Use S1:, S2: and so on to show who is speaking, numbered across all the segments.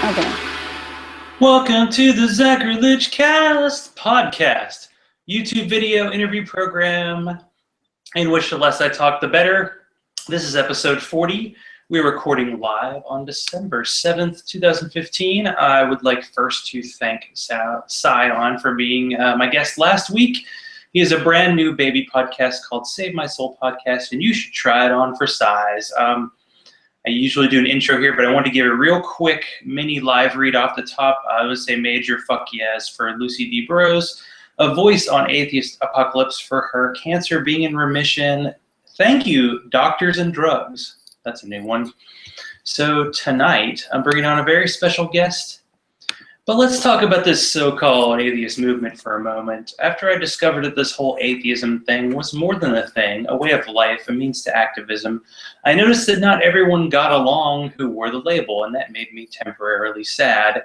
S1: Okay.
S2: Welcome to the Zachrilege Cast podcast, YouTube video interview program in which the less I talk, the better. This is episode 40. We're recording live on December 7th, 2015. I would like first to thank Sion for being my guest last week. He has a brand new baby podcast called Save My Soul Podcast, and you should try it on for size. I usually do an intro here, but I want to give a real quick mini live read off the top. I would say major fuck yes for Lucy D. Burrows, a voice on Atheist Apocalypse for her cancer being in remission. Thank you, Doctors and Drugs. That's a new one. So tonight, I'm bringing on a very special guest. But let's talk about this so-called atheist movement for a moment. After I discovered that this whole atheism thing was more than a thing, a way of life, a means to activism, I noticed that not everyone got along who wore the label, and that made me temporarily sad.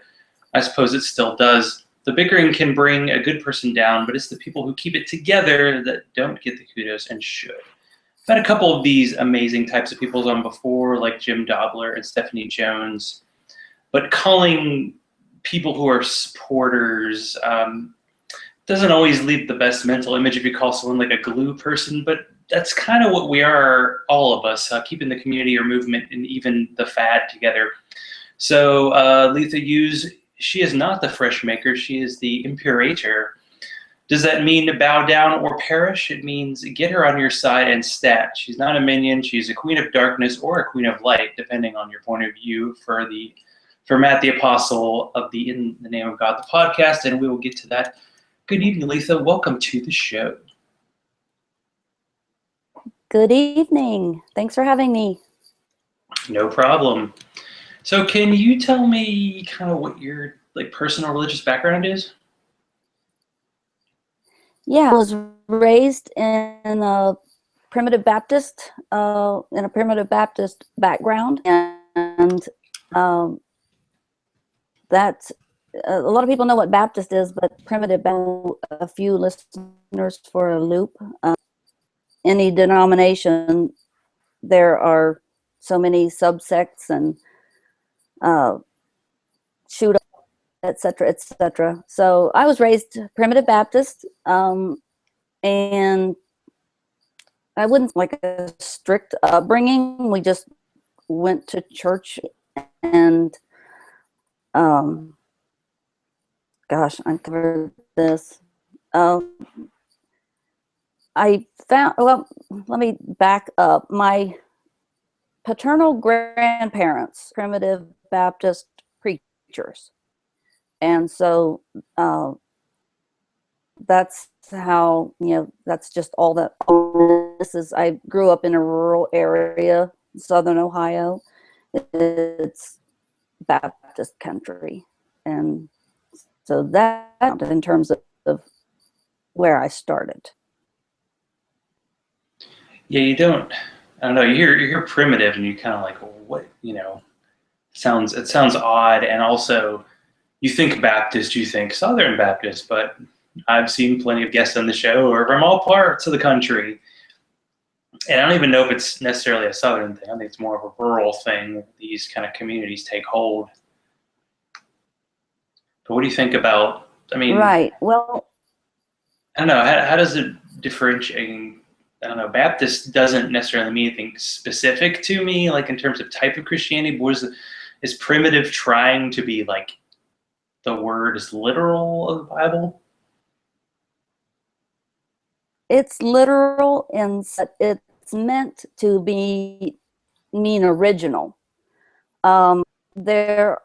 S2: I suppose it still does. The bickering can bring a good person down, but it's the people who keep it together that don't get the kudos and should. I've had a couple of these amazing types of people on before, like Jim Dobler and Stephanie Jones, but calling people who are supporters doesn't always leave the best mental image if you call someone like a glue person, but that's kind of what we are, all of us, keeping the community or movement and even the fad together. So Letha Hughes, she is not the fresh maker, she is the Imperator. Does that mean bow down or perish? It means get her on your side and stat. She's not a minion, she's a queen of darkness or a queen of light, depending on your point of view for Matt the Apostle of the In the Name of God, the podcast, and we will get to that. Good evening, Letha. Welcome to the show.
S1: Good evening. Thanks for having me.
S2: No problem. So can you tell me kind of what your personal religious background is?
S1: Yeah, I was raised in a primitive Baptist, background, and that's a lot of people know what Baptist is, but primitive, a few listeners for a loop. Any denomination, there are so many subsects and shoot up, etc., etc. So I was raised primitive Baptist, and I wouldn't like a strict upbringing. We just went to church and gosh, I covered this. I found, well, let me back up. My paternal grandparents, primitive Baptist preachers. And so that's how, that's just all that this is. I grew up in a rural area, Southern Ohio. It's Baptist country. And so that in terms of where I started.
S2: Yeah, I don't know, you hear primitive and you kind of like, what, it sounds odd. And also you think Baptist, you think Southern Baptist, but I've seen plenty of guests on the show who are from all parts of the country. And I don't even know if it's necessarily a Southern thing. I think it's more of a rural thing. These kind of communities take hold. But what do you think about,
S1: Right, well,
S2: I don't know, how does it differentiate? I don't know, Baptist doesn't necessarily mean anything specific to me, like in terms of type of Christianity, but is primitive trying to be like the word is literal of the Bible?
S1: It's literal and it's meant to mean original. There,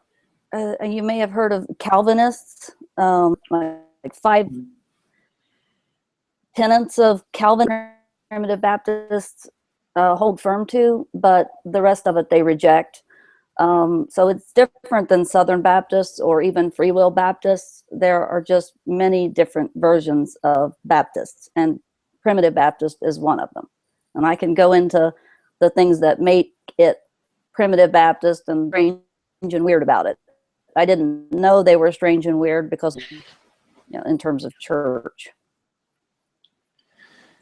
S1: you may have heard of Calvinists, like 5 tenets of Calvin primitive Baptists hold firm to, but the rest of it they reject. So it's different than Southern Baptists or even Free Will Baptists. There are just many different versions of Baptists, and primitive Baptist is one of them. And I can go into the things that make it primitive Baptist and strange and weird about it. I didn't know they were strange and weird because, in terms of church.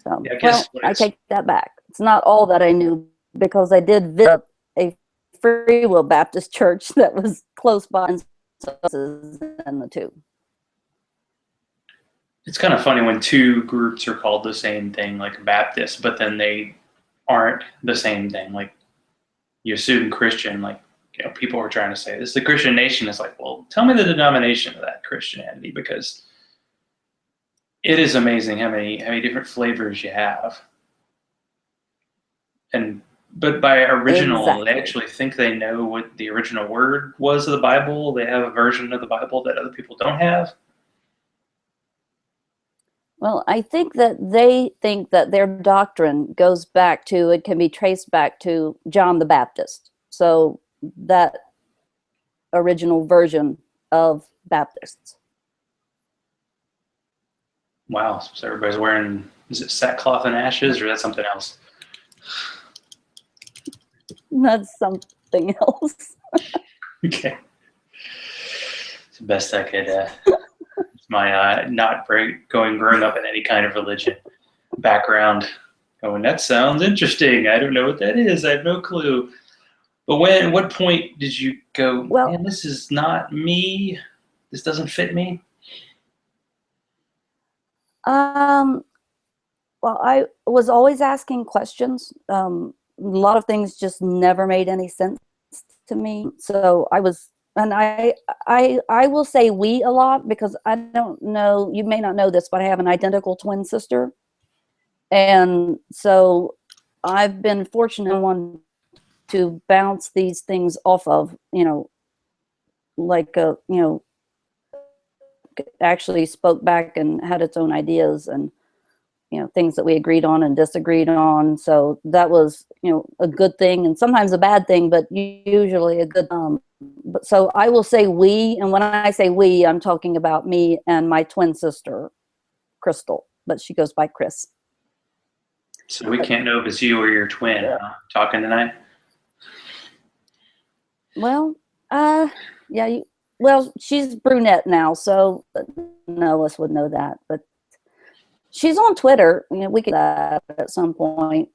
S1: So,
S2: yeah, I guess
S1: I take that back. It's not all that I knew, because I did visit a Free Will Baptist church that was close by, and the two.
S2: It's kind of funny when two groups are called the same thing, like Baptist, but then they aren't the same thing. Like you assume Christian, like, you know, people are trying to say this. The Christian nation is like, well, tell me the denomination of that Christianity, because it is amazing how many different flavors you have. But by original,
S1: Exactly.
S2: They actually think they know what the original word was of the Bible. They have a version of the Bible that other people don't have.
S1: Well, I think that they think that their doctrine goes back to, it can be traced back to John the Baptist. So that original version of Baptists.
S2: Wow. So everybody's wearing, is it sackcloth and ashes, or is that something else?
S1: That's something else.
S2: Okay. It's the best I could, it's my not growing up in any kind of religion background. Going, that sounds interesting. I don't know what that is. I have no clue. But what point did you go,
S1: Well,
S2: man, this is not me. This doesn't fit me?
S1: well, I was always asking questions. A lot of things just never made any sense to me. So I was, and I will say we a lot, because I don't know, you may not know this, but I have an identical twin sister. And so I've been fortunate one to bounce these things off of, you know, like, you know, actually spoke back and had its own ideas, and, you know, things that we agreed on and disagreed on. So that was, you know, a good thing, and sometimes a bad thing, but usually a good. But so I will say we, and when I say we, I'm talking about me and my twin sister, Crystal, but she goes by Chris.
S2: So we can't know if it's you or your twin, huh? Talking tonight?
S1: Well, yeah, well, she's brunette now, so none of us would know that, but she's on Twitter. You know, we could that at some point.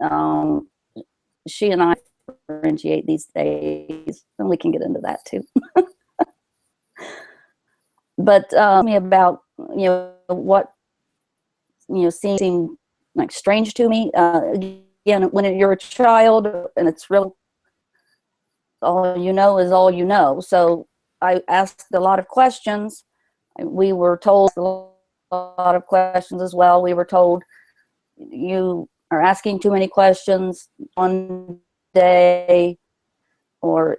S1: She and I differentiate these days, and we can get into that too. But me about, you know, what, you know, seemed like strange to me. Again, when you're a child and it's real, all you know is all you know. So I asked a lot of questions. We were told a lot of questions as well. We were told, you are asking too many questions one day, or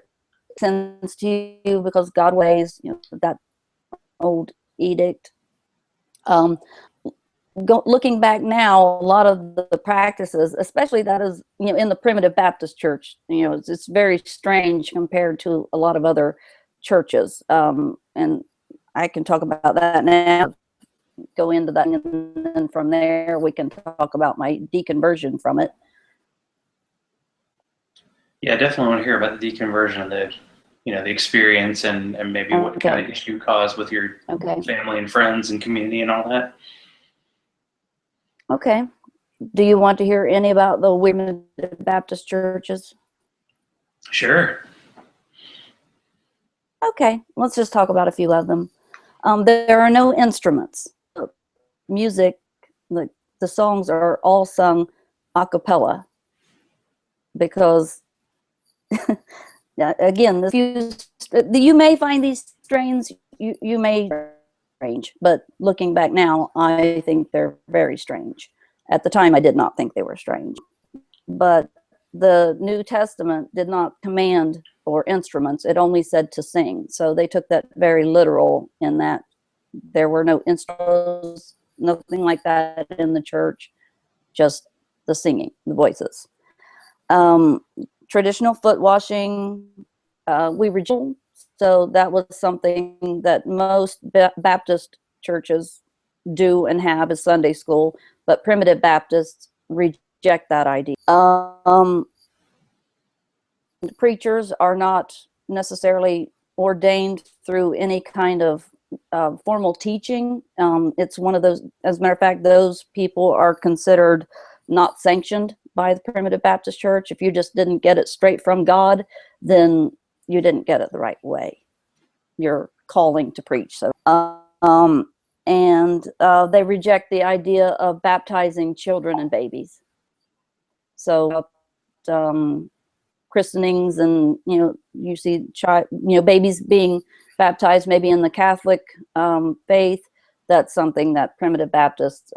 S1: sends to you because God weighs, you know, that old edict. Looking back now, a lot of the practices, especially that is, you know, in the primitive Baptist church, you know, it's very strange compared to a lot of other churches. And I can talk about that now, go into that, and then from there we can talk about my deconversion from it.
S2: Yeah, I definitely want to hear about the deconversion of the, you know, the experience, and maybe what kind of issue caused with your family and friends and community and all that.
S1: Okay. Do you want to hear any about the women Baptist churches?
S2: Sure.
S1: Okay, let's just talk about a few of them. There are no instruments. Music, the songs are all sung a cappella, because again, you may find these strains, you may strange, but looking back now, I think they're very strange. At the time, I did not think they were strange. But the New Testament did not command for instruments. It only said to sing. So they took that very literal, in that there were no instruments, nothing like that in the church, just the singing, the voices. Traditional foot washing, we reject. So that was something that most Baptist churches do and have as Sunday school, but primitive Baptists reject that idea. Preachers are not necessarily ordained through any kind of formal teaching. It's one of those, as a matter of fact, those people are considered not sanctioned by the Primitive Baptist Church. If you just didn't get it straight from God, then you didn't get it the right way. Your calling to preach. So, they reject the idea of baptizing children and babies. So, christenings, and you see babies being baptized maybe in the Catholic faith. That's something that Primitive Baptists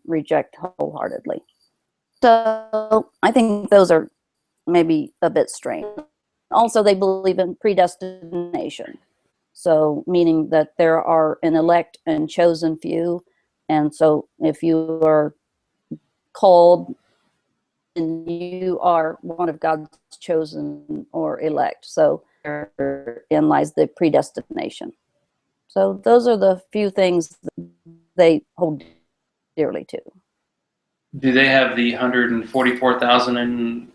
S1: reject wholeheartedly. So I think those are maybe a bit strange. Also, they believe in predestination. So meaning that there are an elect and chosen few. And so if you are called, and you are one of God's chosen or elect. So therein lies the predestination. So those are the few things that they hold dearly to.
S2: Do they have the 144,000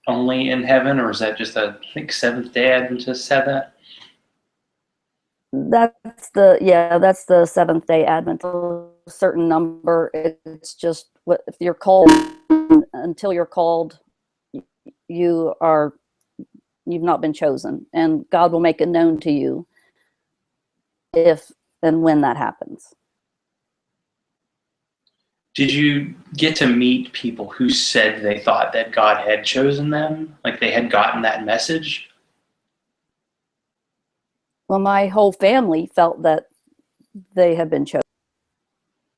S2: only in heaven, or is that just I think Seventh-day Adventists have that?
S1: That's the Seventh-day Adventist. A certain number. It's just if you're called, until you're called, you've not been chosen, and God will make it known to you if and when that happens.
S2: Did you get to meet people who said they thought that God had chosen them, like they had gotten that message?
S1: Well, my whole family felt that they had been chosen.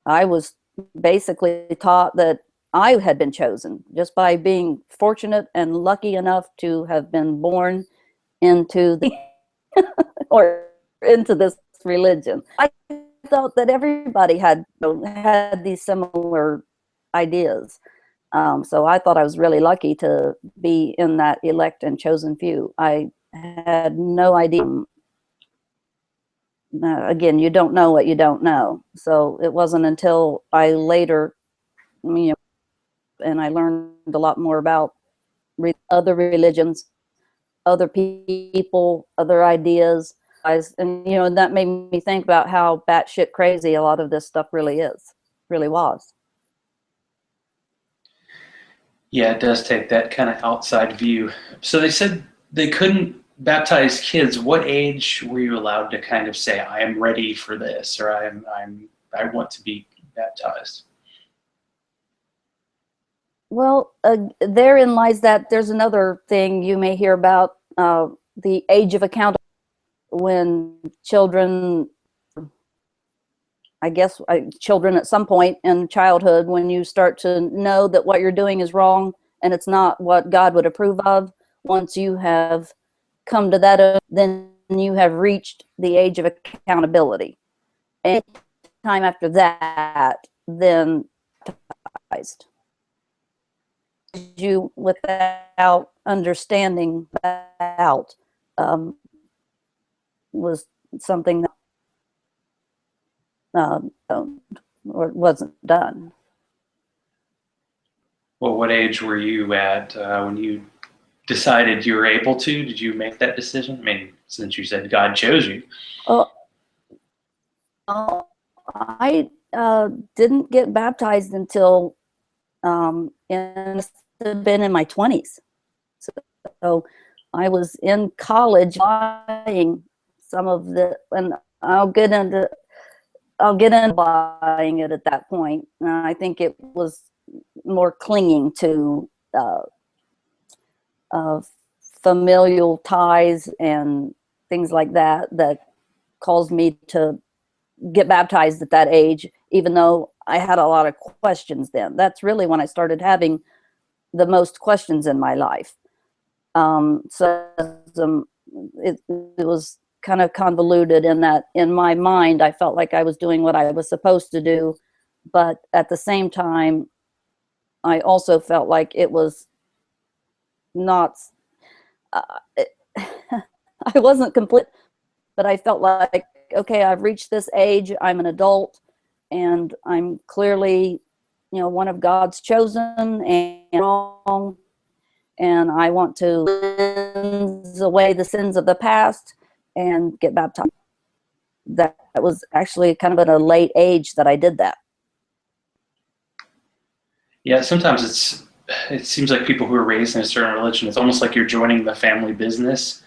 S1: I was basically taught that I had been chosen just by being fortunate and lucky enough to have been born into into this religion. I thought that everybody had these similar ideas. So I thought I was really lucky to be in that elect and chosen few. I had no idea. Again, you don't know what you don't know. So it wasn't until I later, and I learned a lot more about other religions, other people, other ideas, and that made me think about how batshit crazy a lot of this stuff really was.
S2: Yeah, it does take that kind of outside view. So they said they couldn't baptize kids. What age were you allowed to kind of say, I am ready for this, or I want to be baptized?
S1: Well, therein lies that there's another thing you may hear about, the age of accountability. When children, children at some point in childhood, when you start to know that what you're doing is wrong and it's not what God would approve of, once you have come to that, then you have reached the age of accountability. Any time after that, then baptized. You without understanding that was something that or wasn't done.
S2: Well, what age were you at when you decided you were able to? Did you make that decision? I mean, since you said God chose you.
S1: I didn't get baptized until been in my 20s. So I was in college buying some of and I'll get into buying it at that point. I think it was more clinging to familial ties and things like that caused me to get baptized at that age, even though I had a lot of questions then. That's really when I started having the most questions in my life. It was kind of convoluted in that in my mind, I felt like I was doing what I was supposed to do. But at the same time, I also felt like it was not, I wasn't complete, but I felt like, okay, I've reached this age, I'm an adult, and I'm clearly, one of God's chosen and wrong, and I want to cleanse away the sins of the past and get baptized. That was actually kind of at a late age that I did that.
S2: Yeah, sometimes it's it seems like people who are raised in a certain religion, it's almost like you're joining the family business.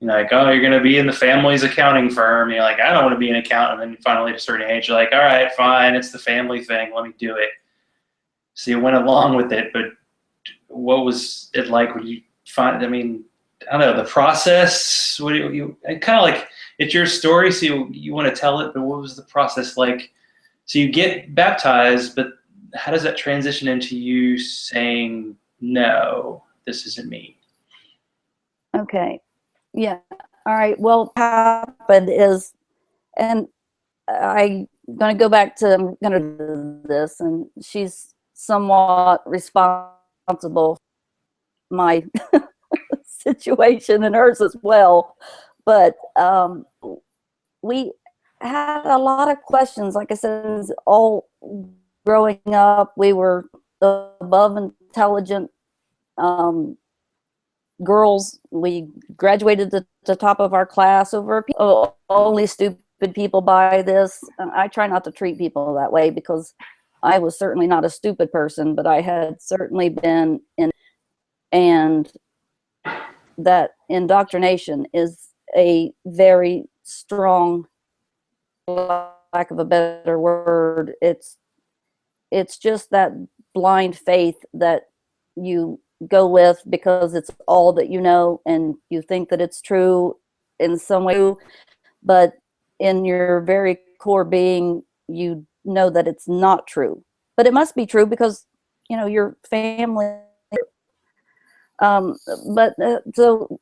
S2: You're like, oh, you're going to be in the family's accounting firm. You're like, I don't want to be an accountant. And then finally at a certain age, you're like, all right, fine, it's the family thing. Let me do it. So you went along with it, but what was it like when you find, I mean, I don't know, the process, what do you kind of like, it's your story, so you want to tell it, but what was the process like? So you get baptized, but how does that transition into you saying, no, this isn't me?
S1: Okay. Yeah. All right. Well, what happened is, and I'm going to go back to, I'm going to do this, and she's somewhat responsible for my situation and hers as well. But we had a lot of questions. Like I said, all growing up, we were above intelligent girls. We graduated at the top of our class over only stupid people buy this. I try not to treat people that way because I was certainly not a stupid person, but I had certainly been in, and that indoctrination is a very strong, lack of a better word, it's just that blind faith that you go with because it's all that you know, and you think that it's true in some way, but in your very core being, you know that it's not true. But it must be true because, you know, your family. So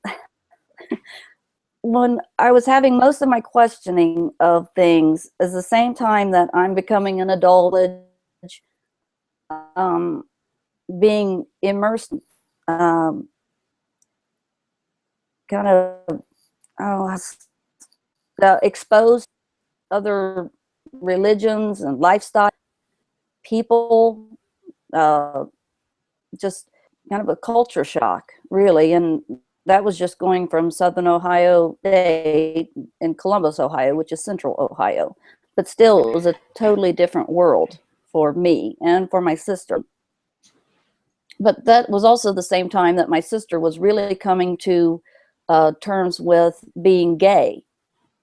S1: when I was having most of my questioning of things is the same time that I'm becoming an adult, being immersed, kind of, exposed to other religions and lifestyle, people, just kind of a culture shock, really. And that was just going from Southern Ohio State in Columbus, Ohio, which is Central Ohio. But still, it was a totally different world for me and for my sister. But that was also the same time that my sister was really coming to terms with being gay.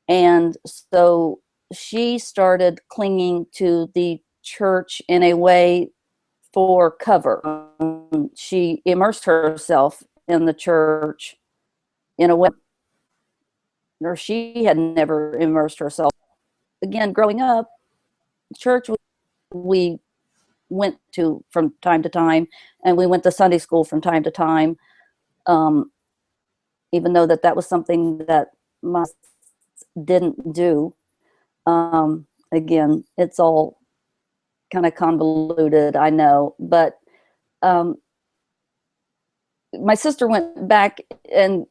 S1: And so she started clinging to the church in a way for cover. She immersed herself in the church in a way, or she had never immersed herself. Again, growing up, church we went to from time to time, and we went to Sunday school from time to time, even though that was something that my didn't do. Again, it's all kind of convoluted, I know, but my sister went back and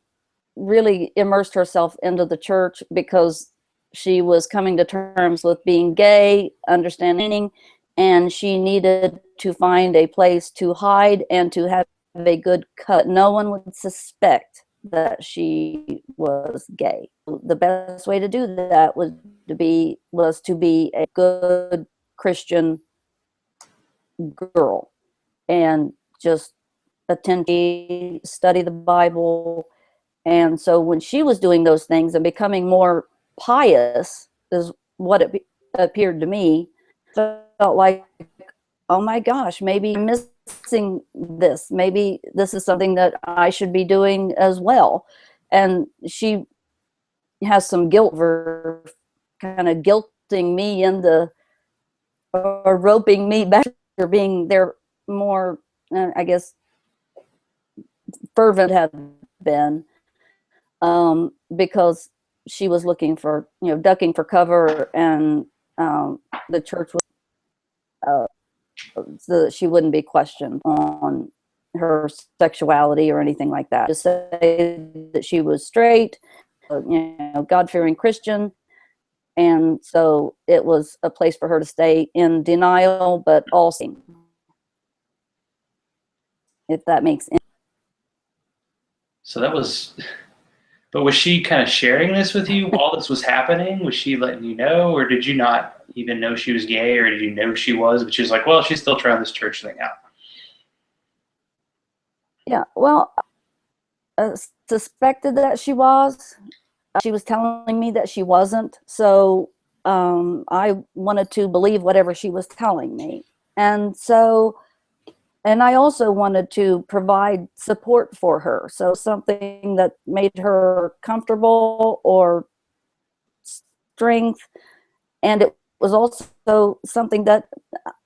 S1: really immersed herself into the church because she was coming to terms with being gay, understanding, and she needed to find a place to hide and to have a good cut. No one would suspect that she was gay. The best way to do that was to be a good Christian girl and just attend to study the Bible. And so when she was doing those things and becoming more pious, is what it appeared to me, felt like, oh my gosh, maybe I'm missing this. Maybe this is something that I should be doing as well. And she has some guilt for kind of guilting me into, or roping me back to being there more, I guess, fervent have been, because she was looking for, ducking for cover, and the church was, so that she wouldn't be questioned on her sexuality or anything like that. To say that she was straight, God-fearing Christian, and so it was a place for her to stay in denial, but also, if that makes sense.
S2: So that was, but was she kind of sharing this with you while this was happening? Was she letting you know, or did you not even know she was gay, or did you know she was, but she was like, well, she's still trying this church thing out?
S1: Yeah, well, suspected that she was. She was telling me that she wasn't. So I wanted to believe whatever she was telling me. And so, and I also wanted to provide support for her. So something that made her comfortable or strength. And it was also something that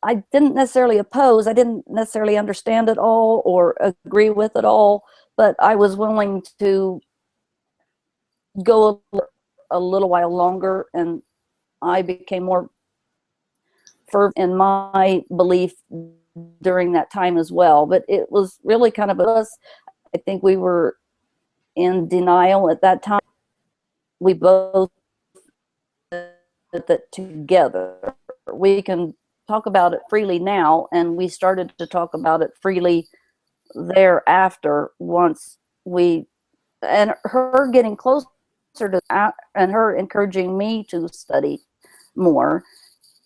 S1: I didn't necessarily oppose. I didn't necessarily understand it all or agree with it all, but I was willing to go a little while longer, and I became more firm in my belief during that time as well. But it was really kind of us. I think we were in denial at that time. We both did that together. We can talk about it freely now, and we started to talk about it freely thereafter once we, and her getting closer to, and her encouraging me to study more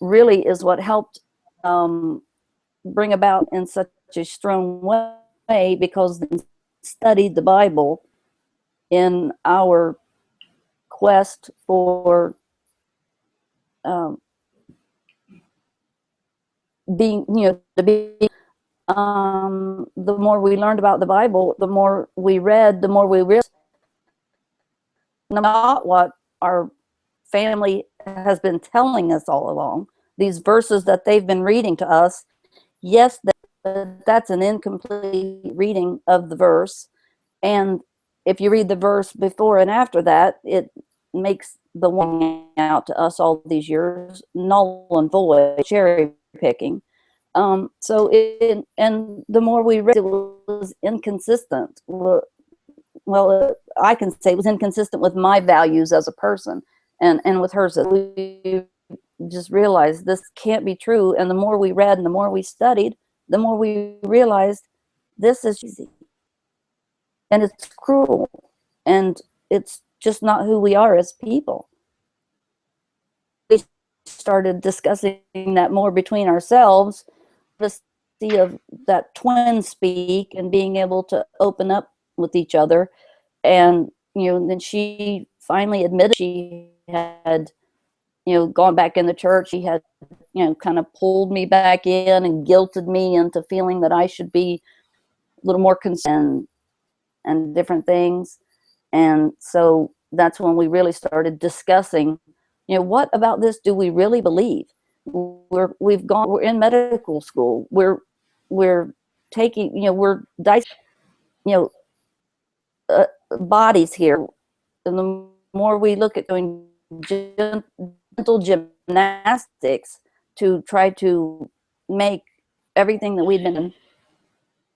S1: really is what helped bring about in such a strong way, because they studied the Bible in our quest for um, being, to be. The more we learned about the Bible, the more we read, the more we realized not what our family has been telling us all along. These verses that they've been reading to us, yes, that's an incomplete reading of the verse. And if you read the verse before and after that, it makes the one out to us all these years null and void, cherry picking. And the more we read, it was inconsistent. Well, I can say it was inconsistent with my values as a person, and with hers. We just realized this can't be true. And the more we read and the more we studied, the more we realized this is easy. And it's cruel. And it's just not who we are as people. We started discussing that more between ourselves, the of that twin speak and being able to open up with each other. And, then she finally admitted she had, gone back in the church. She had, kind of pulled me back in and guilted me into feeling that I should be a little more concerned and different things. And so that's when we really started discussing, what about this do we really believe? We're in medical school. We're taking, we're dicing, you know, bodies here. And the more we look at doing gentle gymnastics to try to make everything that we've been in,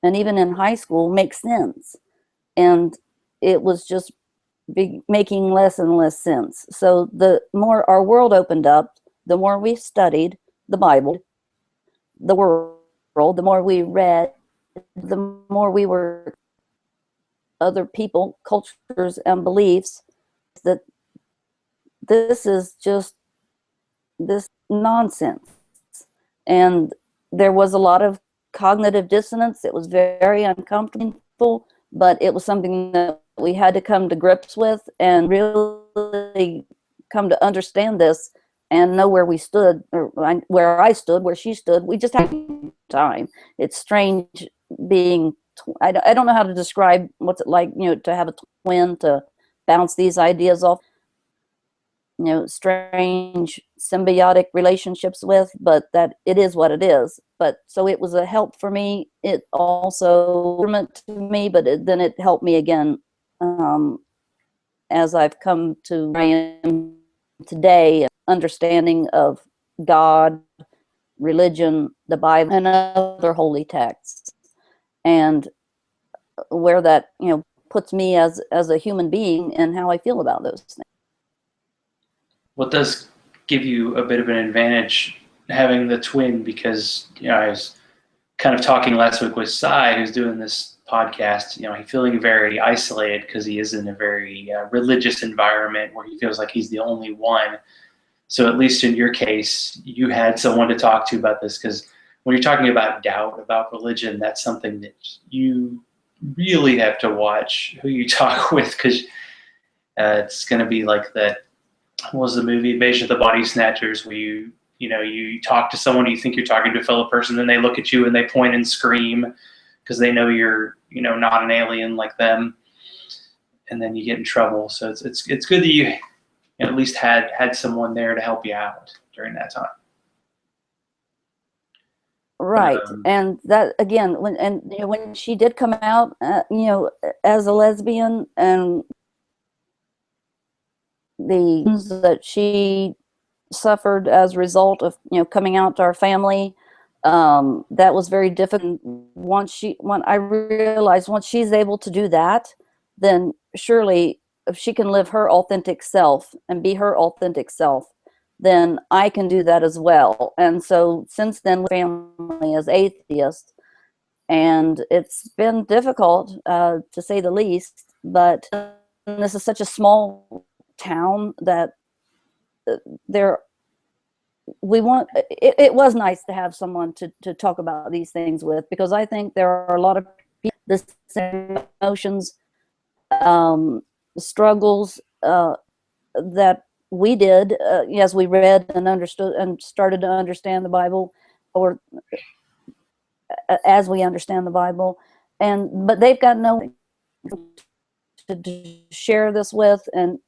S1: and even in high school, make sense. And it was just making less and less sense. So the more our world opened up, the more we studied the Bible, the world, the more we read, the more we were other people, cultures, and beliefs, that this is just this nonsense. And there was a lot of cognitive dissonance. It was very uncomfortable, but it was something that we had to come to grips with and really come to understand this and know where we stood, or where I stood, where she stood. We just had time. It's strange being, I don't know how to describe what's it like, to have a twin to bounce these ideas off, strange symbiotic relationships with, but that it is what it is. But so it was a help for me. It also meant to me, but then it helped me again as I've come to where I am today, understanding of God, religion, the Bible, and other holy texts, and where that puts me as a human being and how I feel about those things.
S2: Well, it does give you a bit of an advantage having the twin, because I was kind of talking last week with Cy, who's doing this podcast. He's feeling very isolated because he is in a very religious environment where he feels like he's the only one. So at least in your case, you had someone to talk to about this, because when you're talking about doubt about religion, that's something that you really have to watch who you talk with, because it's going to be like that. What was the movie Invasion of the Body Snatchers, where you talk to someone, you think you're talking to a fellow person, then they look at you and they point and scream because they know you're not an alien like them, and then you get in trouble. So it's good that you at least had someone there to help you out during that time.
S1: Right. And that, again, when she did come out, as a lesbian, and the things that she suffered as a result of coming out to our family, that was very difficult. When I realized, once she's able to do that, then surely if she can live her authentic self and be her authentic self, then I can do that as well. And so since then, family is atheist, and it's been difficult, to say the least. But this is such a small town that there it was nice to have someone to talk about these things with, because I think there are a lot of people, the same emotions, struggles, that we did, as we read and understood and started to understand the Bible, or as we understand the Bible, but they've got no to share this with. And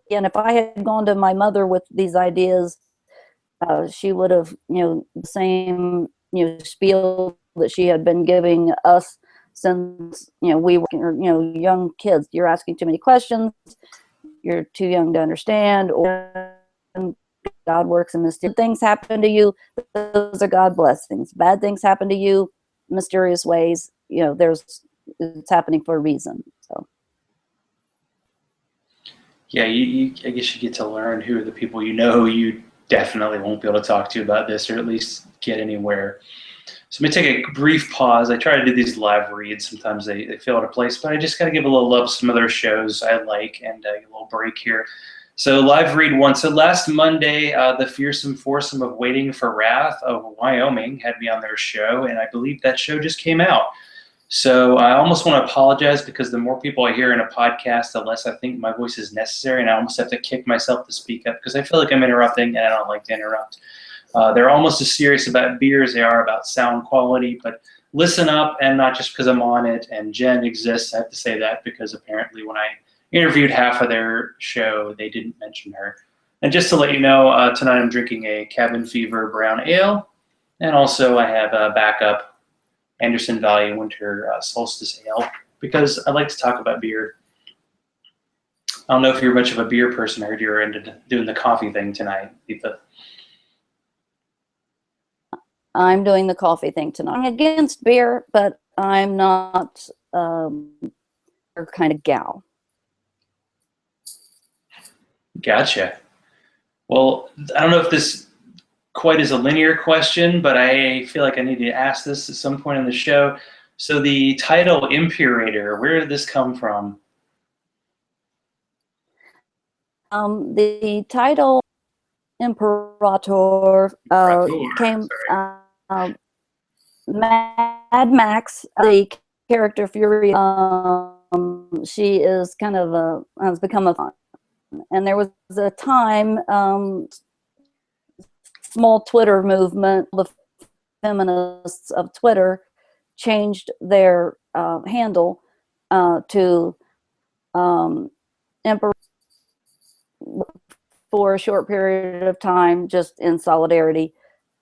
S1: if I had gone to my mother with these ideas, she would have, the same, spiel that she had been giving us since, we were, young kids. You're asking too many questions. You're too young to understand, or God works in mysterious things happen to you. Those are God blessings. Bad things happen to you, mysterious ways. It's happening for a reason. So.
S2: Yeah, I guess you get to learn who are the people you definitely won't be able to talk to about this, or at least get anywhere. So let me take a brief pause. I try to do these live reads. Sometimes they feel out of place, but I just got to give a little love to some other shows I like, and a little break here. So live read one. So last Monday, the Fearsome Foursome of Waiting for Wrath of Wyoming had me on their show, and I believe that show just came out. So I almost want to apologize, because the more people I hear in a podcast, the less I think my voice is necessary, and I almost have to kick myself to speak up, because I feel like I'm interrupting, and I don't like to interrupt. They're almost as serious about beer as they are about sound quality, but listen up, and not just because I'm on it and Jen exists. I have to say that because apparently when I interviewed half of their show, they didn't mention her. And just to let you know, tonight I'm drinking a Cabin Fever Brown Ale, and also I have a backup Anderson Valley Winter Solstice Ale, because I like to talk about beer. I don't know if you're much of a beer person. I heard you were into doing the coffee thing tonight, Letha.
S1: I'm doing the coffee thing tonight. I'm against beer, but I'm not a kind of gal.
S2: Gotcha. Well, I don't know if this quite is a linear question, but I feel like I need to ask this at some point in the show. So the title Imperator, where did this come from?
S1: The title Imperator came. Mad Max, the character Fury, she is kind of has become a fun. And there was a time, small Twitter movement, the feminists of Twitter changed their handle to Emperor for a short period of time, just in solidarity,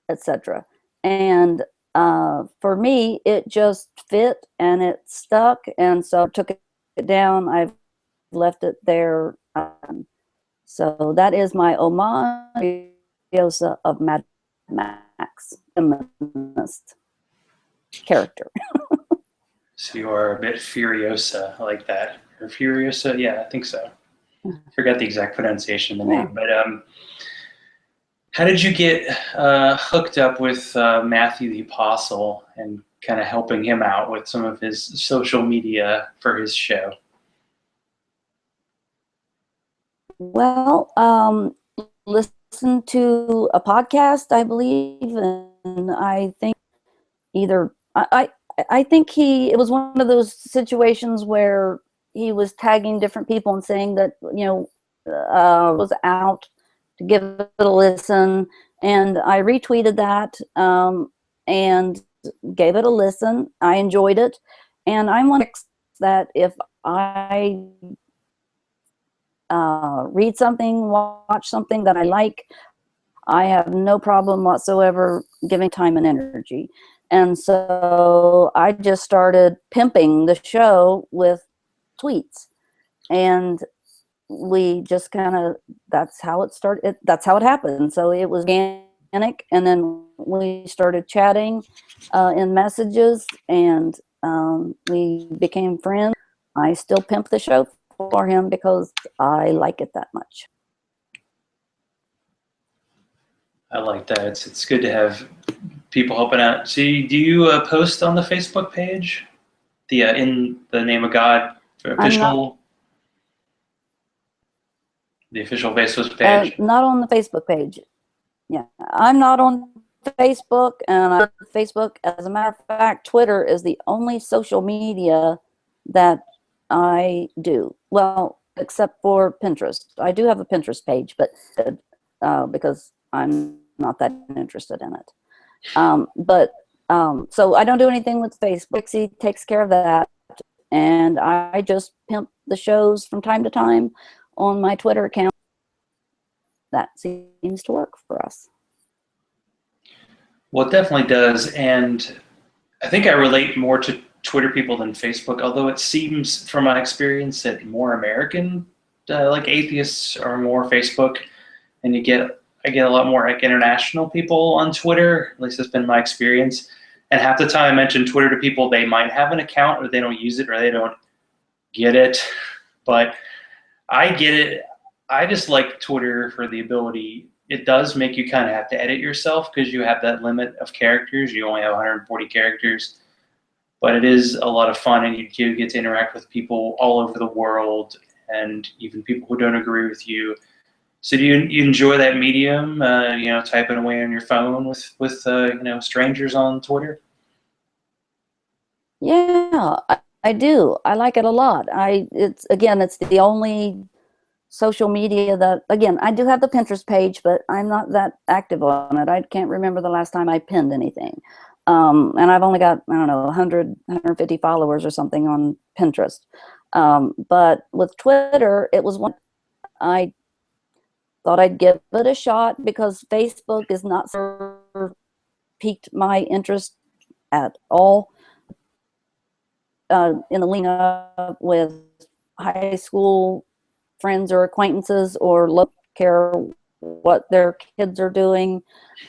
S1: etc. And for me, it just fit and it stuck, and so I took it down. I've left it there. So that is my homage of Mad Max, feminist character.
S2: So you are a bit Furiosa, I like that. Or Furiosa? Yeah, I think so. I forgot the exact pronunciation of the name. But how did you get hooked up with Matthew the Apostle and kind of helping him out with some of his social media for his show?
S1: Well, listen to a podcast, I believe, and I think either I think it was one of those situations where he was tagging different people and saying that, was out to give it a listen. And I retweeted that and gave it a listen. I enjoyed it. And I'm one that if I read something, watch something that I like, I have no problem whatsoever giving time and energy. And so I just started pimping the show with tweets. And we just kind of, that's how it started. That's how it happened. So it was organic. And then we started chatting in messages, and we became friends. I still pimp the show for him because I like it that much.
S2: I like that. It's good to have people helping out. So, do you post on the Facebook page, the In the Name of God official, the official Facebook page?
S1: Not on the Facebook page. Yeah, I'm not on Facebook, and I'm on Facebook. As a matter of fact, Twitter is the only social media that I do. Well, except for Pinterest. I do have a Pinterest page, but because I'm not that interested in it. So I don't do anything with Facebook. He takes care of that, and I just pimp the shows from time to time on my Twitter account. That seems to work for us.
S2: Well, it definitely does, and I think I relate more to Twitter people than Facebook, although it seems from my experience that more American, like atheists, are more Facebook, and I get a lot more like international people on Twitter. At least that's been my experience. And half the time I mention Twitter to people, they might have an account, or they don't use it, or they don't get it. But I get it. I just like Twitter for the ability. It does make you kind of have to edit yourself because you have that limit of characters. You only have 140 characters. But it is a lot of fun, and you do get to interact with people all over the world, and even people who don't agree with you. So do you enjoy that medium, typing away on your phone with strangers on Twitter?
S1: Yeah, I do. I like it a lot. It's the only social media that, again, I do have the Pinterest page, but I'm not that active on it. I can't remember the last time I pinned anything. And I've only got, I don't know, 150 followers or something on Pinterest. But with Twitter, it was one I thought I'd give it a shot because Facebook is not piqued my interest at all. In the lean up with high school friends or acquaintances, or look care what their kids are doing.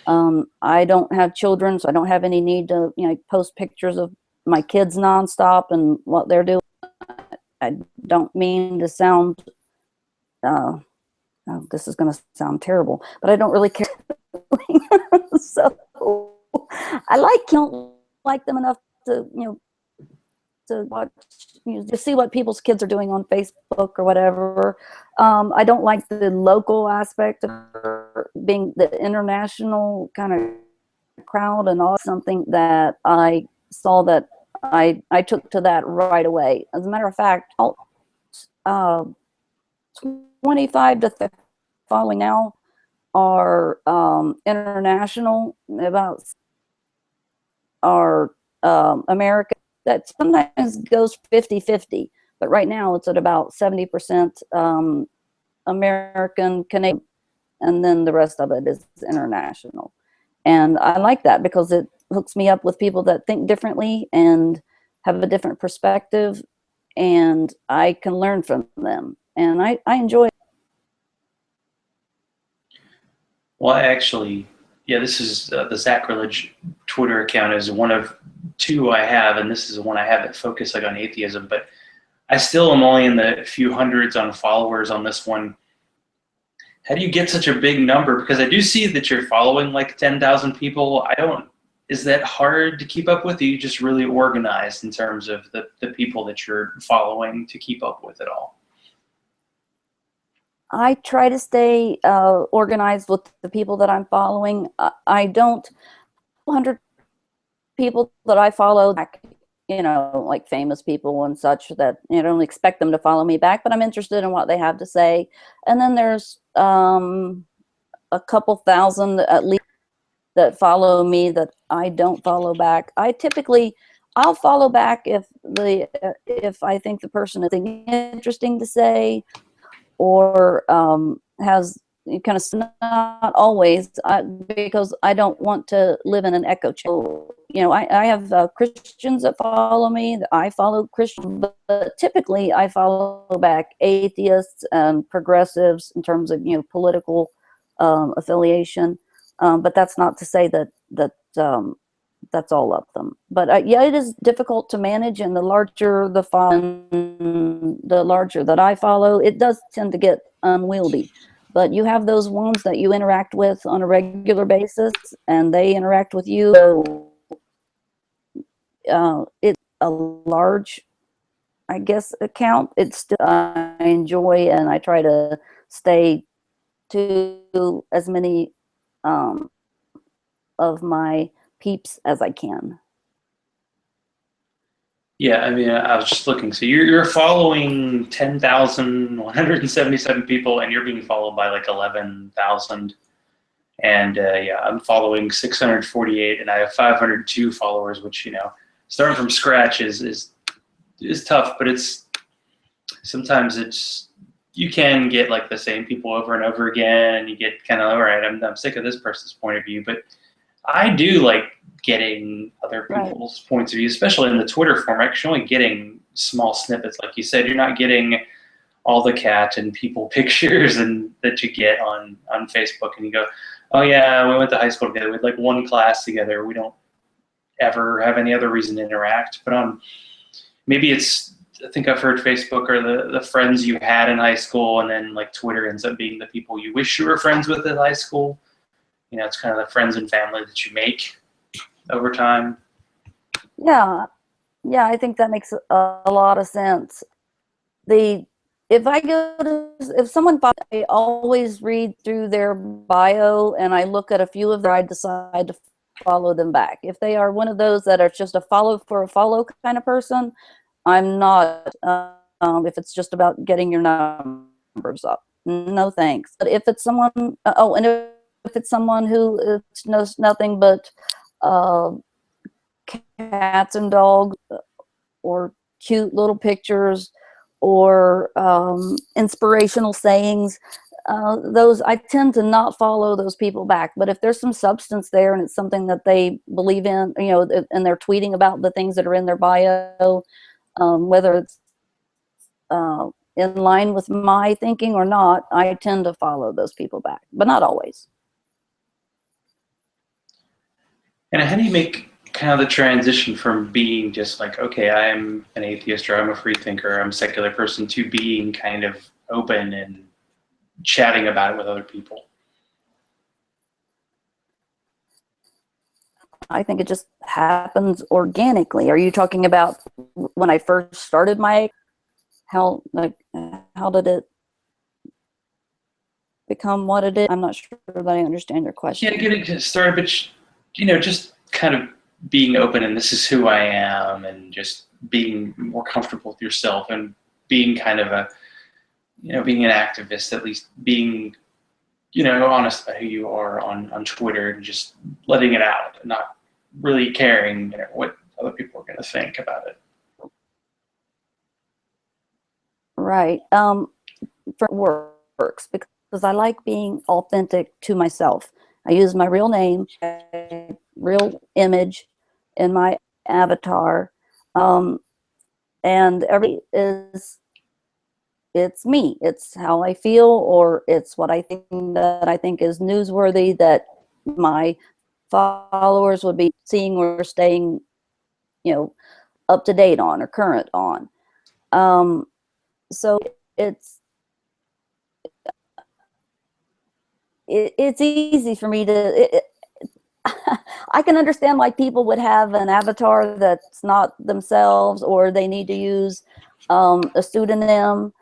S1: I don't have children, so I don't have any need to post pictures of my kids nonstop and what they're doing. I don't mean to sound this is going to sound terrible, but I don't really care. So I don't like them enough to to watch, to see what people's kids are doing on Facebook or whatever. I don't like the local aspect of being the international kind of crowd, and all something that I saw that I took to that right away. As a matter of fact, 25 to 30 following now are international, about are American. That sometimes goes 50-50, but right now it's at about 70% American, Canadian, and then the rest of it is international. And I like that because it hooks me up with people that think differently and have a different perspective, and I can learn from them. And I enjoy it.
S2: Well, actually, yeah, this is the Zachrilege Twitter account is one of two I have, and this is the one I have that focus on atheism. But I still am only in the few hundreds on followers on this one. How do you get such a big number? Because I do see that you're following like 10,000 people. Is that hard to keep up with? Are you just really organized in terms of the people that you're following to keep up with it all?
S1: I try to stay organized with the people that I'm following. I don't 100 people that I follow. like famous people and such that I don't expect them to follow me back, but I'm interested in what they have to say. And then there's a couple thousand at least that follow me that I don't follow back. I'll follow back if I think the person has something interesting to say, or has kind of, not always, because I don't want to live in an echo chamber. I have Christians that follow me, that I follow Christians, but typically I follow back atheists and progressives in terms of political affiliation. But that's not to say that that's all of them. But yeah, it is difficult to manage, and the larger the larger that I follow, it does tend to get unwieldy. But you have those ones that you interact with on a regular basis, and they interact with you. So it's a large, I guess, account. It's still, I enjoy, and I try to stay to as many of my peeps as I can.
S2: Yeah, I mean, I was just looking. So you're following 10,177 people, and you're being followed by like 11,000. And yeah, I'm following 648, and I have 502 followers, which starting from scratch is tough. But sometimes you can get like the same people over and over again, and you get kind of, all right, I'm sick of this person's point of view. But I do like getting other people's points of view, especially in the Twitter format, because you're only getting small snippets. Like you said, you're not getting all the cat and people pictures and that you get on Facebook, and you go, oh yeah, we went to high school together, we had like one class together, we don't ever have any other reason to interact. But maybe I think I've heard Facebook are the friends you had in high school, and then like Twitter ends up being the people you wish you were friends with in high school. It's kind of the friends and family that you make over time.
S1: Yeah, I think that makes a lot of sense. If someone, I always read through their bio, and I look at a few of them, I decide to follow them back. If they are one of those that are just a follow for a follow kind of person, I'm not. If it's just about getting your numbers up, no thanks. But if it's someone, if it's someone who knows nothing but cats and dogs, or cute little pictures, or inspirational sayings, those, I tend to not follow those people back. But if there's some substance there, and it's something that they believe in, and they're tweeting about the things that are in their bio, whether it's in line with my thinking or not, I tend to follow those people back, but not always.
S2: And how do you make kind of the transition from being just like, okay, I'm an atheist, or I'm a free thinker, I'm a secular person, to being kind of open and chatting about it with other people?
S1: I think it just happens organically. Are you talking about when I first started how did it become what it is? I'm not sure that I understand your question.
S2: Yeah, getting started, but just kind of being open, and this is who I am, and just being more comfortable with yourself, and being kind of being an activist, at least being, honest about who you are on Twitter, and just letting it out, and not really caring, what other people are going to think about it.
S1: Right. For works, because I like being authentic to myself. I use my real name, real image in my avatar, and it's me. It's how I feel, or it's what I think is newsworthy, that my followers would be seeing or staying, up to date on, or current on. So it's easy for me to. I can understand why people would have an avatar that's not themselves, or they need to use a pseudonym,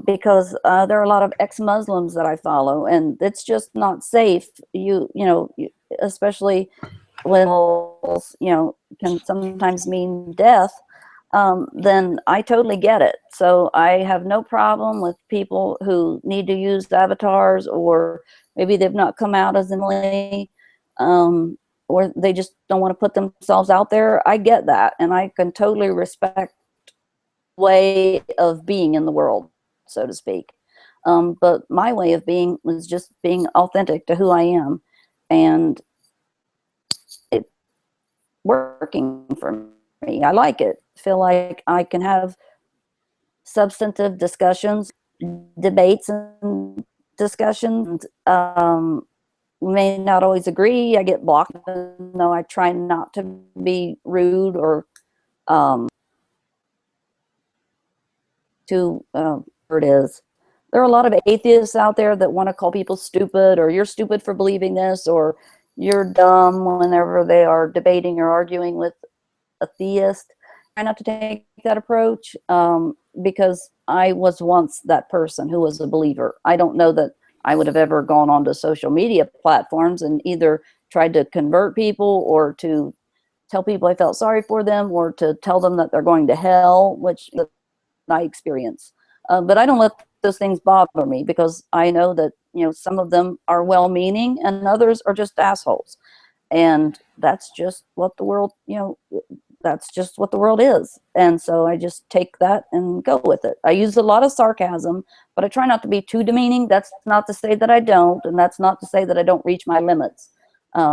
S1: because there are a lot of ex-Muslims that I follow, and it's just not safe. Especially levels, can sometimes mean death, then I totally get it. So I have no problem with people who need to use avatars, or maybe they've not come out as Emily, or they just don't want to put themselves out there. I get that, and I can totally respect way of being in the world, so to speak. But my way of being was just being authentic to who I am, and it working for me. I like it. Feel like I can have substantive discussions, debates, and discussions. May not always agree. I get blocked, even though I try not to be rude or it is. There are a lot of atheists out there that want to call people stupid, or you're stupid for believing this, or you're dumb, whenever they are debating or arguing with a theist. I try not to take that approach, because I was once that person who was a believer. I don't know that I would have ever gone onto social media platforms and either tried to convert people, or to tell people I felt sorry for them, or to tell them that they're going to hell, which I experience. But I don't let those things bother me, because I know that, some of them are well-meaning and others are just assholes. And that's just what the world, that's just what the world is. And so I just take that and go with it. I use a lot of sarcasm, but I try not to be too demeaning. That's not to say that I don't, and that's not to say that I don't reach my limits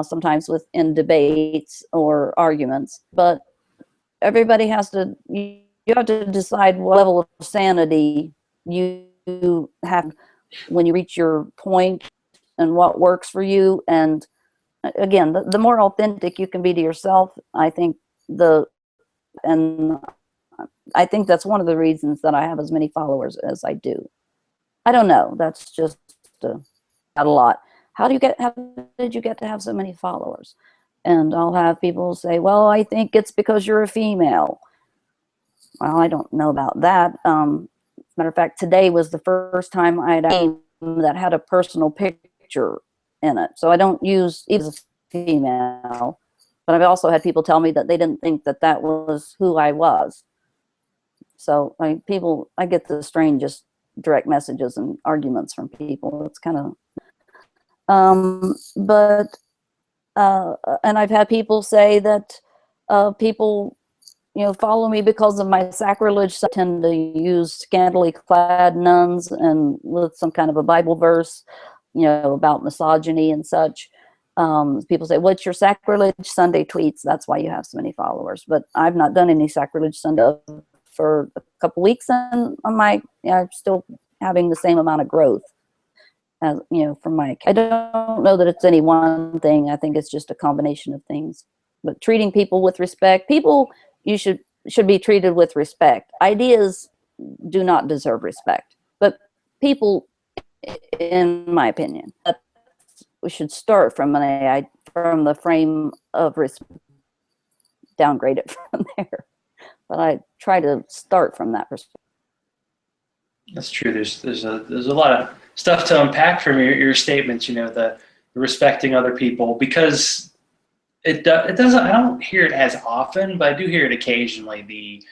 S1: sometimes in debates or arguments. But everybody has to, you have to decide what level of sanity you have when you reach your point, and what works for you. And again, the more authentic you can be to yourself, I think that's one of the reasons that I have as many followers as I do. I don't know. That's just not a lot. How did you get to have so many followers? And I'll have people say, well, I think it's because you're a female. Well, I don't know about that. Matter of fact, today was the first time I had a game that had a personal picture in it. So I don't use even a female, but I've also had people tell me that they didn't think that that was who I was. So I get the strangest direct messages and arguments from people. It's kind of, and I've had people say that people follow me because of my sacrilege. I tend to use scantily clad nuns and with some kind of a Bible verse, about misogyny and such. People say, what's your Sacrilege Sunday tweets? That's why you have so many followers. But I've not done any Sacrilege Sunday for a couple weeks, and I'm still having the same amount of growth as, from my, I don't know that it's any one thing. I think it's just a combination of things. But treating people with respect, you should be treated with respect. Ideas do not deserve respect, but people, in my opinion, we should start from the frame of respect, downgrade it from there. But I try to start from that perspective.
S2: That's true. There's a lot of stuff to unpack from your statements. The respecting other people, because it doesn't. I don't hear it as often, but I do hear it occasionally. The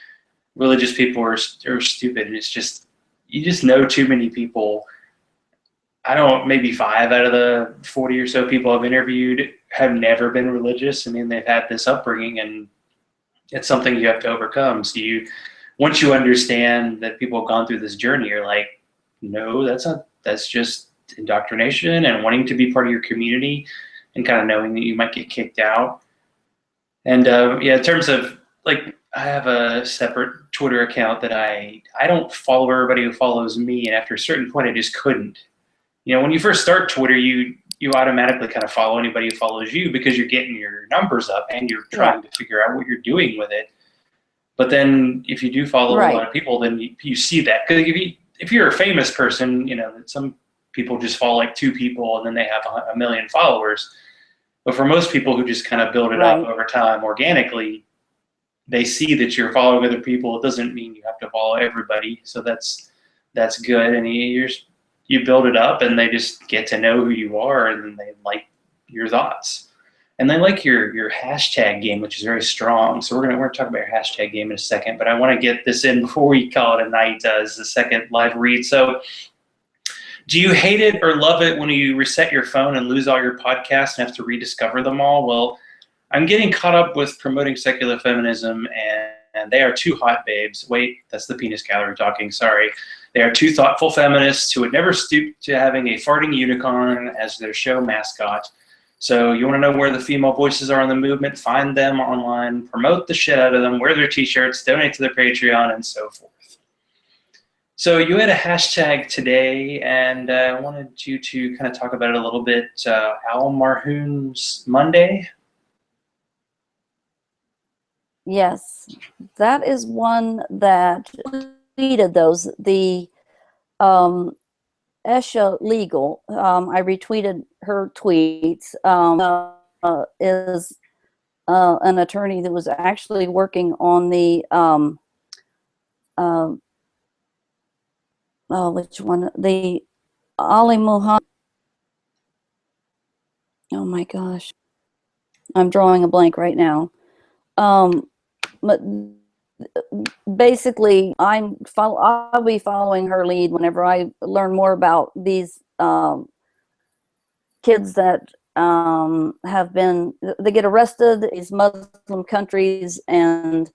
S2: religious people are stupid, and it's just, you just know too many people. I don't, maybe 5 out of the 40 or so people I've interviewed have never been religious. I mean, they've had this upbringing, and it's something you have to overcome. So once you understand that people have gone through this journey, you're like, no, that's just indoctrination and wanting to be part of your community, and kind of knowing that you might get kicked out. And in terms of, like, I have a separate Twitter account that I don't follow everybody who follows me, and after a certain point I just couldn't. When you first start Twitter, you automatically kind of follow anybody who follows you, because you're getting your numbers up and you're trying to figure out what you're doing with it. But then if you do follow a lot of people, then you see that. Because if you're a famous person, some people just follow like 2 people and then they have a million followers. But for most people who just kind of build it up over time organically, they see that you're following other people. It doesn't mean you have to follow everybody. So that's good. And you build it up, and they just get to know who you are, and then they like your thoughts. And they like your hashtag game, which is very strong. So we're gonna talk about your hashtag game in a second, but I want to get this in before we call it a night as the second live read. So do you hate it or love it when you reset your phone and lose all your podcasts and have to rediscover them all? Well, I'm getting caught up with promoting secular feminism, and they are two hot babes. Wait, that's the penis gallery talking, sorry. They are two thoughtful feminists who would never stoop to having a farting unicorn as their show mascot. So you want to know where the female voices are in the movement? Find them online, promote the shit out of them, wear their t-shirts, donate to their Patreon, and so forth. So you had a hashtag today, and I wanted you to kind of talk about it a little bit. Al Marhoon's Monday?
S1: Yes, that is one that tweeted those. The Esha Legal, I retweeted her tweets, is an attorney that was actually working on the, which one? The Ali Muhammad. Oh my gosh. I'm drawing a blank right now. But basically, I'll be following her lead whenever I learn more about these kids that they get arrested in these Muslim countries, and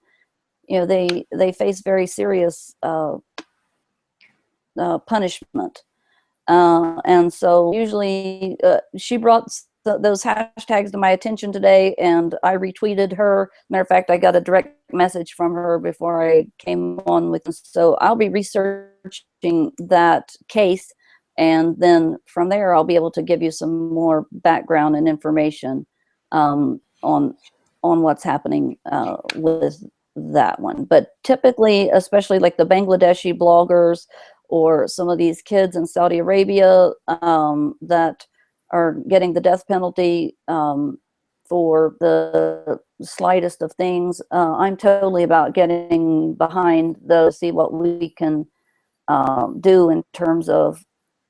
S1: they face very serious punishment. And so usually she brought those hashtags to my attention today, and I retweeted her. Matter of fact, I got a direct message from her before I came on with this. So I'll be researching that case, and then from there I'll be able to give you some more background and information on what's happening with that one. But typically, especially like the Bangladeshi bloggers or some of these kids in Saudi Arabia that are getting the death penalty for the slightest of things. I'm totally about getting behind those, see what we can do in terms of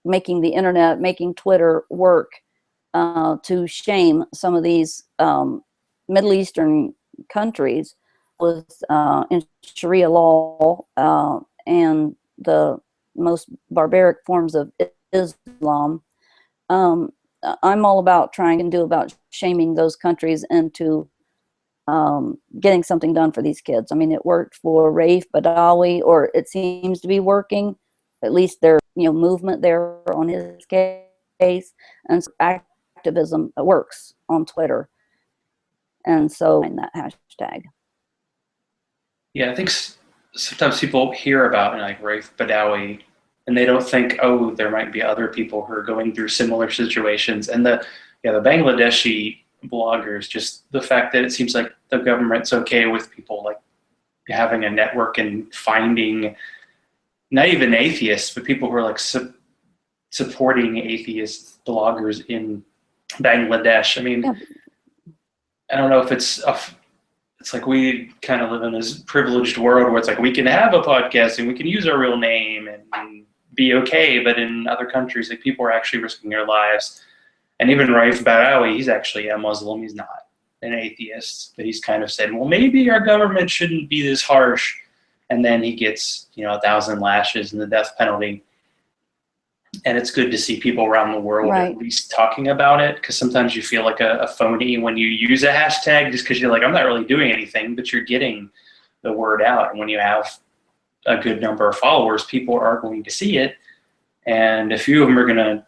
S1: making the internet, making Twitter work to shame some of these Middle Eastern countries with in Sharia law and the most barbaric forms of Islam. I'm all about trying to do about shaming those countries into getting something done for these kids. I mean, it worked for Raif Badawi, or it seems to be working. At least their movement there on his case, and so activism works on Twitter. And so in that hashtag.
S2: Yeah, I think sometimes people hear about like Raif Badawi, and they don't think, oh, there might be other people who are going through similar situations. And the Bangladeshi bloggers, just the fact that it seems like the government's okay with people like having a network and finding not even atheists, but people who are like supporting atheist bloggers in Bangladesh. I mean, yeah. I don't know if it's like we kind of live in this privileged world where it's like we can have a podcast and we can use our real name and be okay, but in other countries, like people are actually risking their lives. And even Raif Badawi, he's actually a Muslim. He's not an atheist, but he's kind of said, well, maybe our government shouldn't be this harsh. And then he gets 1,000 lashes and the death penalty. And it's good to see people around the world at least talking about it, because sometimes you feel like a phony when you use a hashtag just because you're like, I'm not really doing anything, but you're getting the word out. And when you have a good number of followers, people are going to see it. And a few of them are going to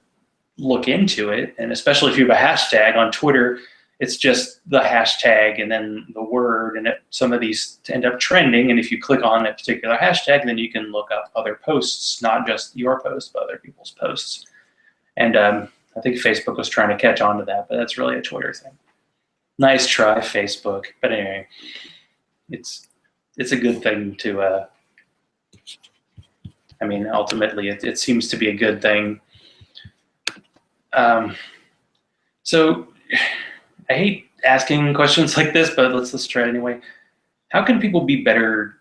S2: look into it. And especially if you have a hashtag on Twitter, it's just the hashtag and then the word, and some of these end up trending. And if you click on a particular hashtag, then you can look up other posts, not just your post, but other people's posts. And I think Facebook was trying to catch on to that, but that's really a Twitter thing. Nice try, Facebook. But anyway, it's a good thing to, I mean, ultimately it seems to be a good thing. So I hate asking questions like this, but let's try it anyway. How can people be better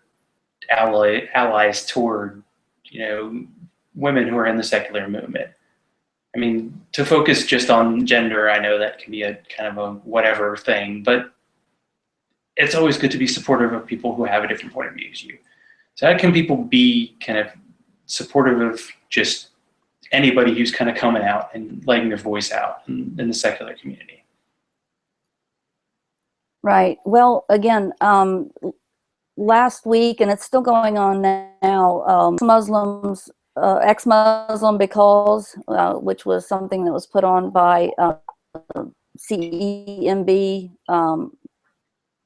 S2: allies toward, women who are in the secular movement? I mean, to focus just on gender, I know that can be a kind of a whatever thing, but it's always good to be supportive of people who have a different point of view as you. So how can people be kind of supportive of just anybody who's kind of coming out and letting their voice out in the secular community?
S1: Right. Well, again, last week, and it's still going on now, Muslims, ex-Muslim because, which was something that was put on by CEMB,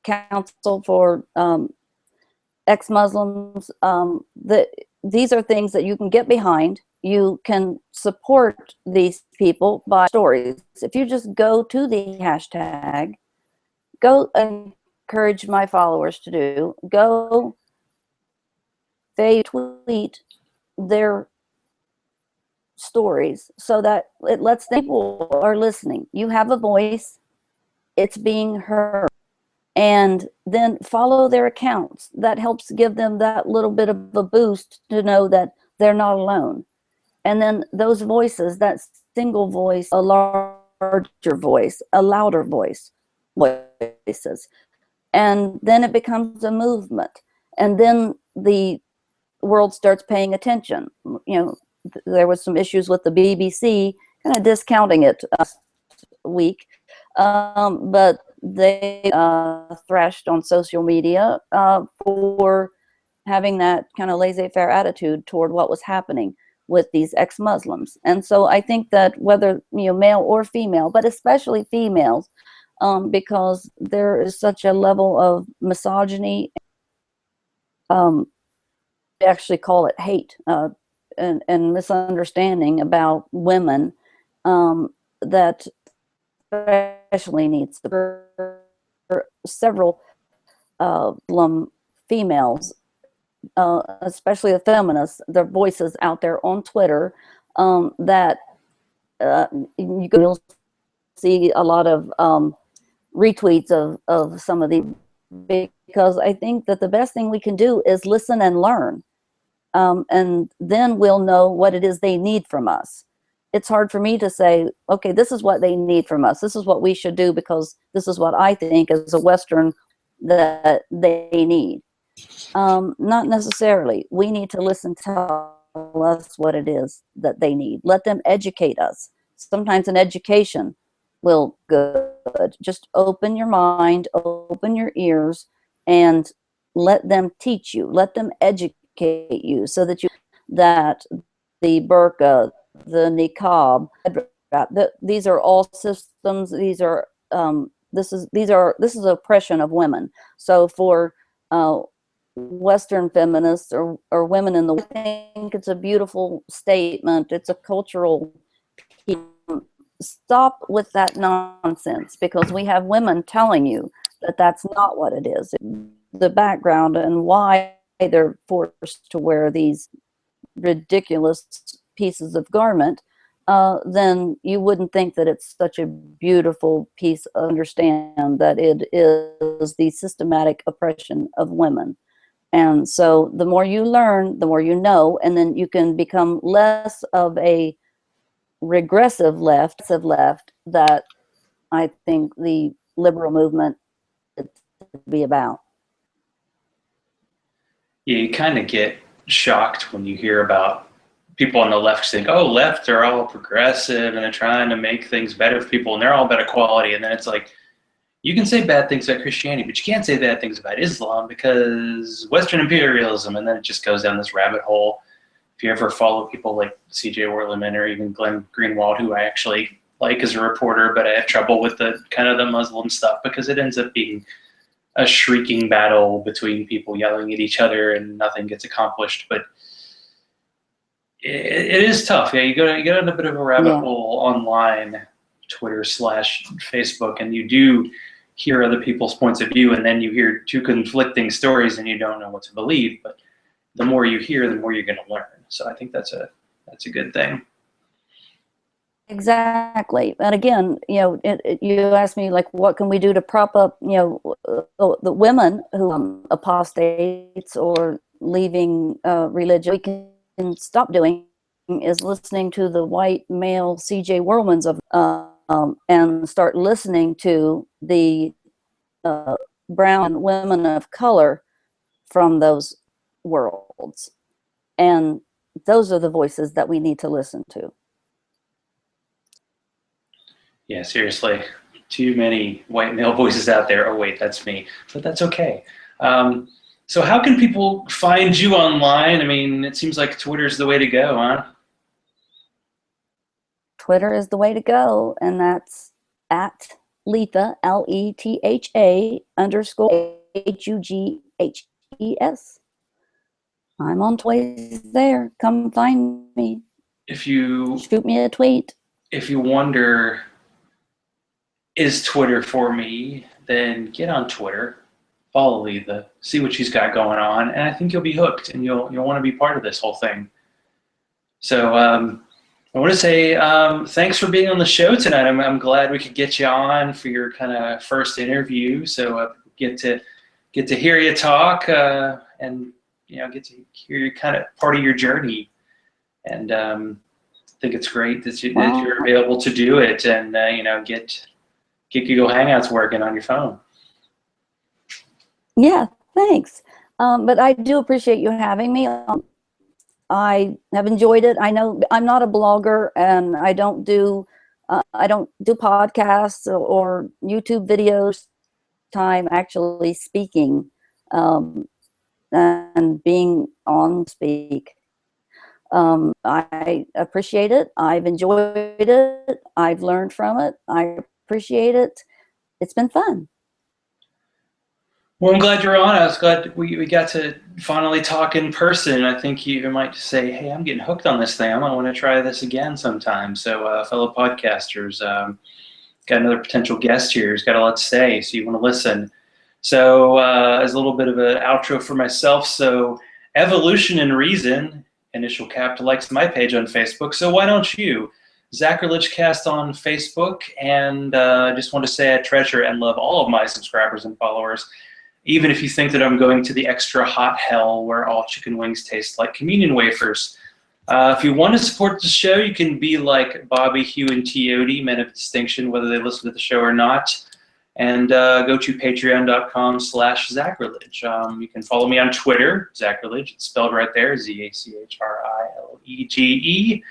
S1: Council for Ex-Muslims. These are things that you can get behind. You can support these people by stories. If you just go to the hashtag, go encourage my followers to do, go, they tweet their stories so that it lets people are listening. You have a voice, it's being heard. And then follow their accounts. That helps give them that little bit of a boost to know that they're not alone. And then those voices, that single voice, a larger voice, a louder voices. And then it becomes a movement. And then the world starts paying attention. There was some issues with the BBC, kind of discounting it last week. But they thrashed on social media for having that kind of laissez-faire attitude toward what was happening with these ex-Muslims. And so I think that whether male or female, but especially females, because there is such a level of misogyny, they actually call it hate and misunderstanding about women, that especially needs several females, especially the feminists, their voices out there on Twitter, that you can see a lot of retweets of some of the, because I think that the best thing we can do is listen and learn, and then we'll know what it is they need from us. It's hard for me to say, okay, this is what they need from us. This is what we should do because this is what I think as a Western that they need. Not necessarily. We need to listen, tell us what it is that they need. Let them educate us. Sometimes an education will good. Just open your mind, open your ears, and let them teach you. Let them educate you so that that the burqa, the niqab, these are all systems. These are this is oppression of women. So for Western feminists or women in the West, I think it's a beautiful statement. It's a cultural piece. Stop with that nonsense, because we have women telling you that that's not what it is. The background and why they're forced to wear these ridiculous pieces of garment, then you wouldn't think that it's such a beautiful piece. Understand that it is the systematic oppression of women. And so the more you learn, the more you know, and then you can become less of a regressive left that I think the liberal movement should be about.
S2: Yeah, you kind of get shocked when you hear about people on the left think, oh, left are all progressive and they're trying to make things better for people and they're all about equality. And then it's like, you can say bad things about Christianity, but you can't say bad things about Islam because Western imperialism, and then it just goes down this rabbit hole. If you ever follow people like C.J. Werleman or even Glenn Greenwald, who I actually like as a reporter, but I have trouble with the kind of the Muslim stuff because it ends up being a shrieking battle between people yelling at each other and nothing gets accomplished. But it is tough. Yeah, you get in a bit of a rabbit hole online, Twitter/Facebook, and you do hear other people's points of view, and then you hear two conflicting stories and you don't know what to believe. But the more you hear, the more you're going to learn. So I think that's a good thing.
S1: Exactly. And again, you asked me, like, what can we do to prop up, the women who apostates or leaving religion? We can stop doing is listening to the white male C.J. Whirlwinds of and start listening to the brown women of color from those worlds. And those are the voices that we need to listen to.
S2: Yeah, seriously. Too many white male voices out there. Oh, wait, that's me. But that's okay. So how can people find you online? I mean, it seems like Twitter's the way to go, huh?
S1: Twitter is the way to go, and that's at Letha, Letha _ HUGHES. I'm on Twitter there. Come find me.
S2: If you
S1: shoot me a tweet.
S2: If you wonder, is Twitter for me, then get on Twitter, follow Letha, see what she's got going on, and I think you'll be hooked, and you'll want to be part of this whole thing. So I want to say thanks for being on the show tonight. I'm glad we could get you on for your kind of first interview, so get to hear you talk and get to hear your kind of part of your journey. And I think it's great that you're able to do it and get Google Hangouts working on your phone.
S1: Yeah, thanks. But I do appreciate you having me. I have enjoyed it. I know I'm not a blogger, and I don't do podcasts or YouTube videos. Time actually speaking and being on speak. I appreciate it. I've enjoyed it. I've learned from it. I appreciate it. It's been fun.
S2: Well, I'm glad you're on. I was glad we got to finally talk in person. I think you might say, hey, I'm getting hooked on this thing. I might want to try this again sometime. So fellow podcasters, got another potential guest here who's got a lot to say, so you want to listen. So as a little bit of an outro for myself, so Evolution and Reason, initial cap, likes my page on Facebook. So why don't you? Zachrilege Cast on Facebook. And I just want to say I treasure and love all of my subscribers and followers, even if you think that I'm going to the extra hot hell where all chicken wings taste like communion wafers. If you want to support the show, you can be like Bobby, Hugh, and Teody, men of distinction, whether they listen to the show or not. And go to patreon.com/Zachrilege. You can follow me on Twitter, Zachrilege. It's spelled right there, ZACHRILEGE.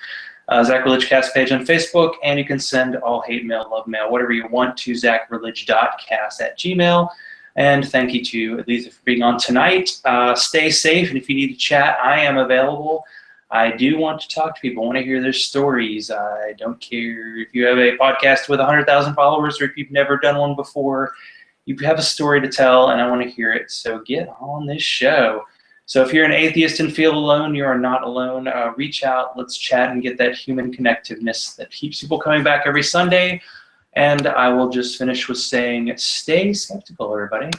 S2: Zachrilege Cast page on Facebook, and you can send all hate mail, love mail, whatever you want to zachrilege.cast@gmail.com. And thank you to Letha for being on tonight. Stay safe, and if you need to chat, I am available. I do want to talk to people. I want to hear their stories. I don't care if you have a podcast with 100,000 followers or if you've never done one before. You have a story to tell, and I want to hear it. So get on this show. So if you're an atheist and feel alone, you are not alone. Reach out. Let's chat and get that human connectiveness that keeps people coming back every Sunday. And I will just finish with saying, stay skeptical, everybody.